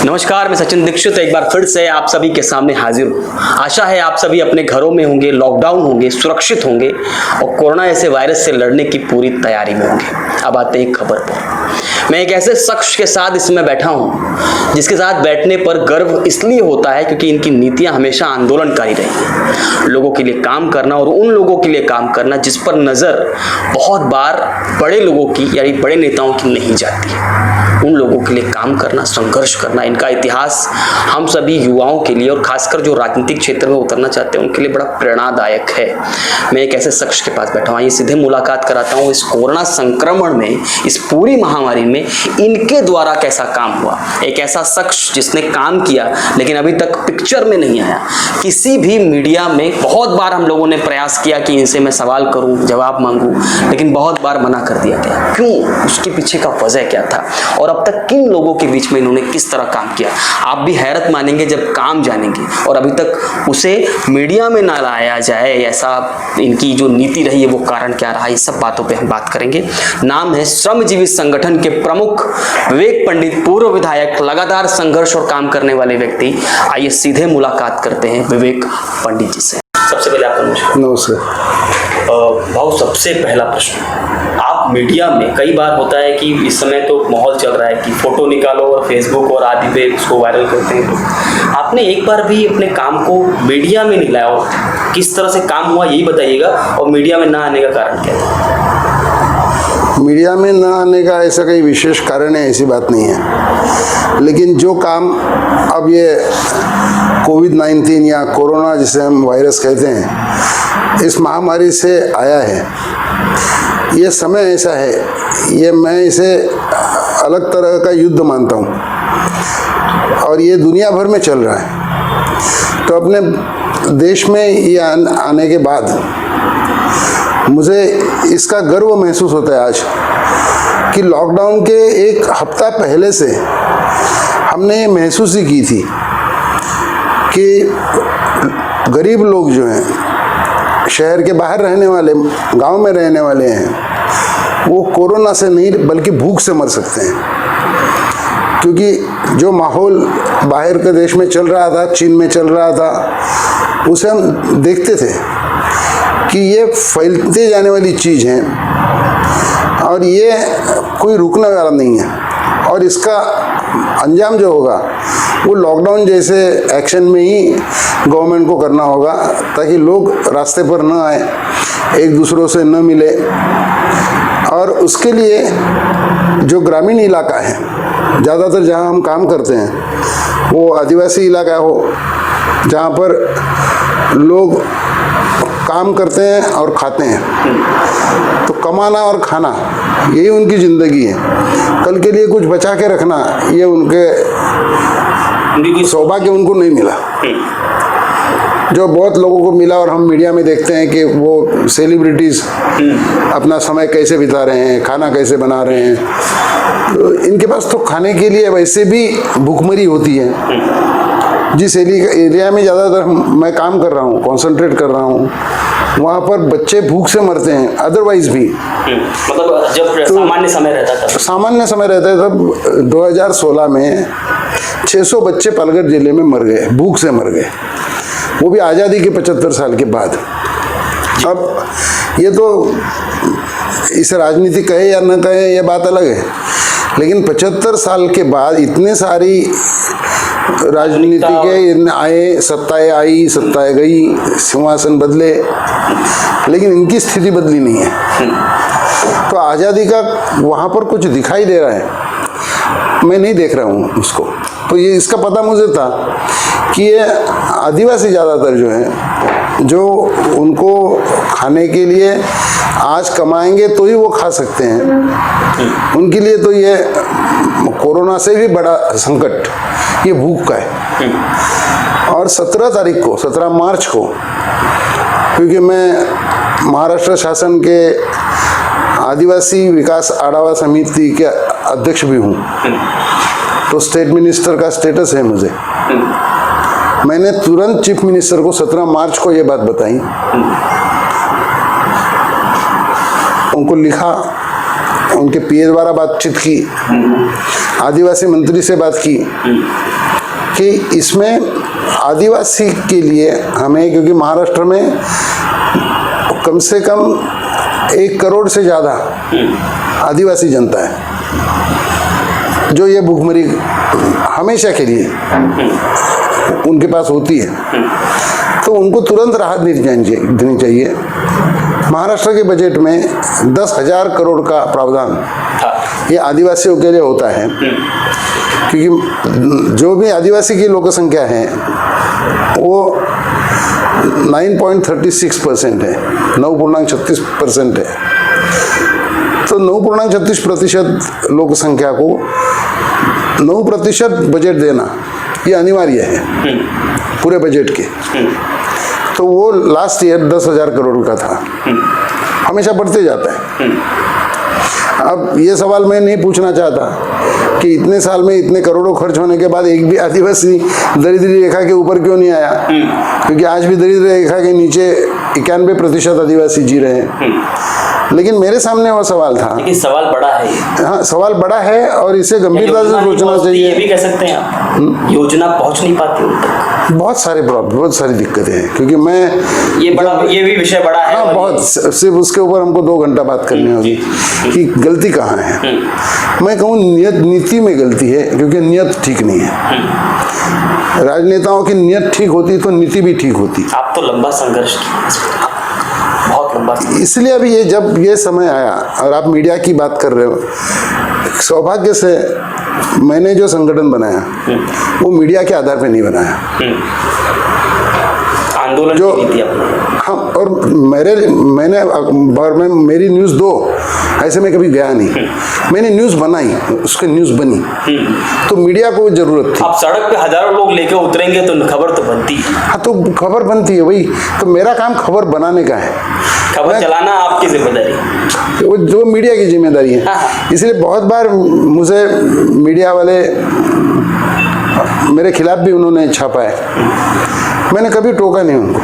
नमस्कार, मैं सचिन दीक्षित एक बार फिर से आप सभी के सामने हाजिर हूँ। आशा है आप सभी अपने घरों में होंगे, लॉकडाउन होंगे, सुरक्षित होंगे और कोरोना ऐसे वायरस से लड़ने की पूरी तैयारी में होंगे। अब आते हैं खबर पर। मैं एक ऐसे शख्स के साथ इसमें बैठा हूँ जिसके साथ बैठने पर गर्व इसलिए होता है क्योंकि इनकी नीतियां हमेशा आंदोलनकारी रही हैं। लोगों के लिए काम करना और उन लोगों के लिए काम करना जिस पर नजर बहुत बार बड़े लोगों की यानी बड़े नेताओं की नहीं जाती, उन लोगों के लिए काम करना, संघर्ष करना, इनका इतिहास हम सभी युवाओं के लिए और खासकर जो राजनीतिक क्षेत्र में उतरना चाहते हैं उनके लिए बड़ा प्रेरणादायक है। मैं एक ऐसे शख्स के पास बैठा हूँ, ये सीधे मुलाकात कराता हूँ इस कोरोना संक्रमण में, इस पूरी महामारी में इनके द्वारा कैसा काम हुआ। एक ऐसा शख्स जिसने काम किया लेकिन अभी तक पिक्चर में नहीं आया। किसी भी मीडिया में बहुत बार हम लोगों ने प्रयास किया कि इनसे मैं सवाल करूं, जवाब मांगूं, लेकिन बहुत बार मना कर दिया गया। क्यों? उसके पीछे का वजह क्या था और अब तक किन लोगों के बीच में इन्होंने किस तरह काम किया। आप भी हैरत मानेंगे जब काम जानेंगे। और अभी तक उसे मीडिया में ना लाया जाए, ऐसा इनकी जो नीति रही है वो कारण क्या रहा, इस सब बातों पे हम बात करेंगे। नाम है श्रमजीवी संगठन के प्रमुख विवेक पंडित, पूर्व विधायक, लगातार संघर्ष और काम करने वाले व्यक्ति। आइए सीधे मुलाकात करते हैं विवेक पंडित जी से। सबसे पहले आपका नमस्कार। भाव, सबसे पहला प्रश्न, आप मीडिया में कई बार होता है कि इस समय तो माहौल चल रहा है कि फोटो निकालो और फेसबुक और आदि पे उसको वायरल करते हैं लोग। आपने एक बार भी अपने काम को मीडिया में नहीं लाया और किस तरह से काम हुआ यही बताइएगा, और मीडिया में ना आने का कारण क्या था? मीडिया में ना आने का ऐसा कोई विशेष कारण है, ऐसी बात नहीं है। लेकिन जो काम अब ये कोविड-19 या कोरोना जिसे हम वायरस कहते हैं, इस महामारी से आया है, ये समय ऐसा है, ये मैं इसे अलग तरह का युद्ध मानता हूँ और ये दुनिया भर में चल रहा है। तो अपने देश में ये आने के बाद मुझे इसका गर्व महसूस होता है आज कि लॉकडाउन के एक हफ्ता पहले से हमने ये महसूस ही की थी कि गरीब लोग जो हैं, शहर के बाहर रहने वाले, गांव में रहने वाले हैं, वो कोरोना से नहीं बल्कि भूख से मर सकते हैं। क्योंकि जो माहौल बाहर के देश में चल रहा था, चीन में चल रहा था, उसे हम देखते थे कि ये फैलते जाने वाली चीज़ है और ये कोई रुकने वाला नहीं है। और इसका अंजाम जो होगा वो लॉकडाउन जैसे एक्शन में ही गवर्नमेंट को करना होगा, ताकि लोग रास्ते पर न आए, एक दूसरों से न मिले। और उसके लिए जो ग्रामीण इलाका है, ज़्यादातर जहाँ हम काम करते हैं वो आदिवासी इलाका हो, जहाँ पर लोग काम करते हैं और खाते हैं, तो कमाना और खाना यही उनकी ज़िंदगी है। कल के लिए कुछ बचा के रखना ये उनके सौभाग्य उनको नहीं मिला, जो बहुत लोगों को मिला। और हम मीडिया में देखते हैं कि वो सेलिब्रिटीज़ अपना समय कैसे बिता रहे हैं, खाना कैसे बना रहे हैं। तो इनके पास तो खाने के लिए वैसे भी भूखमरी होती है। जिस एरिया में ज़्यादातर मैं काम कर रहा हूँ, कंसंट्रेट कर रहा हूँ, वहाँ पर बच्चे भूख से मरते हैं। अदरवाइज भी मतलब जब तो सामान्य समय रहता था, तब 2016 में 600 बच्चे पालघर जिले में मर गए, भूख से मर गए, वो भी आज़ादी के 75 साल के बाद। अब ये तो इसे राजनीति कहे या न कहे ये बात अलग है, लेकिन 75 साल के बाद इतने सारी राजनीति के आए, सत्ताएं आई, सत्ताएं गई, सिंहासन बदले, लेकिन इनकी स्थिति बदली नहीं है। तो आज़ादी का वहाँ पर कुछ दिखाई दे रहा है, मैं नहीं देख रहा हूँ उसको। तो ये इसका पता मुझे था कि ये आदिवासी ज़्यादातर जो हैं, जो उनको खाने के लिए आज कमाएंगे तो ही वो खा सकते हैं, उनके लिए तो ये कोरोना से भी बड़ा संकट ये भूख का है। और 17 मार्च को, क्योंकि मैं महाराष्ट्र शासन के आदिवासी विकास आढावा समिति के अध्यक्ष भी हूँ, तो स्टेट मिनिस्टर का स्टेटस है मुझे। मैंने तुरंत चीफ मिनिस्टर को 17 मार्च को ये बात बताई, उनको लिखा, उनके पीए द्वारा बातचीत की, आदिवासी मंत्री से बात की कि इसमें आदिवासी के लिए हमें, क्योंकि महाराष्ट्र में कम से कम 1 करोड़ से ज़्यादा आदिवासी जनता है जो ये भूखमरी हमेशा के लिए उनके पास होती है, तो उनको तुरंत राहत देनी चाहिए। महाराष्ट्र के बजट में 10,000 करोड़ का प्रावधान ये आदिवासियों के लिए होता है, क्योंकि जो भी आदिवासी की लोक संख्या है वो 9.36% है, 9.36% है। तो 9.36% लोक संख्या को 9% बजट देना ये अनिवार्य है पूरे बजट के। तो वो लास्ट ईयर 10,000 करोड़ का था, हमेशा बढ़ते जाता है। अब ये सवाल मैं नहीं पूछना चाहता कि इतने साल में इतने करोड़ों खर्च होने के बाद एक भी आदिवासी दरिद्री रेखा के ऊपर क्यों नहीं आया, क्योंकि आज भी दरिद्री रेखा के नीचे 91% आदिवासी जी रहे हैं। लेकिन मेरे सामने वो सवाल था, लेकिन सवाल बड़ा है। हाँ, सवाल बड़ा है और इसे गंभीरता से सोचना चाहिए। ये भी कह सकते हैं आप, योजना पहुंच नहीं पाती उन तक। बहुत सारी दिक्कतें हैं, क्योंकि मैं ये भी विषय बड़ा है। हाँ, बहुत, सिर्फ उसके ऊपर हमको 2 घंटा बात करनी होगी कि गलती कहाँ है। मैं कहूँ नीति में गलती है, क्योंकि नियत ठीक नहीं है। राजनेताओं की नियत ठीक होती तो नीति भी ठीक होती। आप तो लंबा संघर्ष किया, बहुत लंबा। इसलिए अभी जब ये समय आया और आप मीडिया की बात कर रहे हो, सौभाग्य से मैंने जो संगठन बनाया वो मीडिया के आधार पे नहीं बनाया। आंदोलन जो की नीति अपनाई। हाँ, और मेरी न्यूज़ 2 ऐसे में कभी गया नहीं। मैंने न्यूज़ बनाई, उसकी न्यूज़ बनी, तो मीडिया को जरूरत थी। अब सड़क पे हजारों लोग लेके उतरेंगे तो खबर तो बनती है। हाँ, तो खबर बनती है, वही तो मेरा काम खबर बनाने का है। खबर चलाना आपकी जिम्मेदारी, वो जो मीडिया की जिम्मेदारी है। इसलिए बहुत बार मुझे मीडिया वाले मेरे खिलाफ भी उन्होंने छापा है, मैंने कभी टोका नहीं उनको।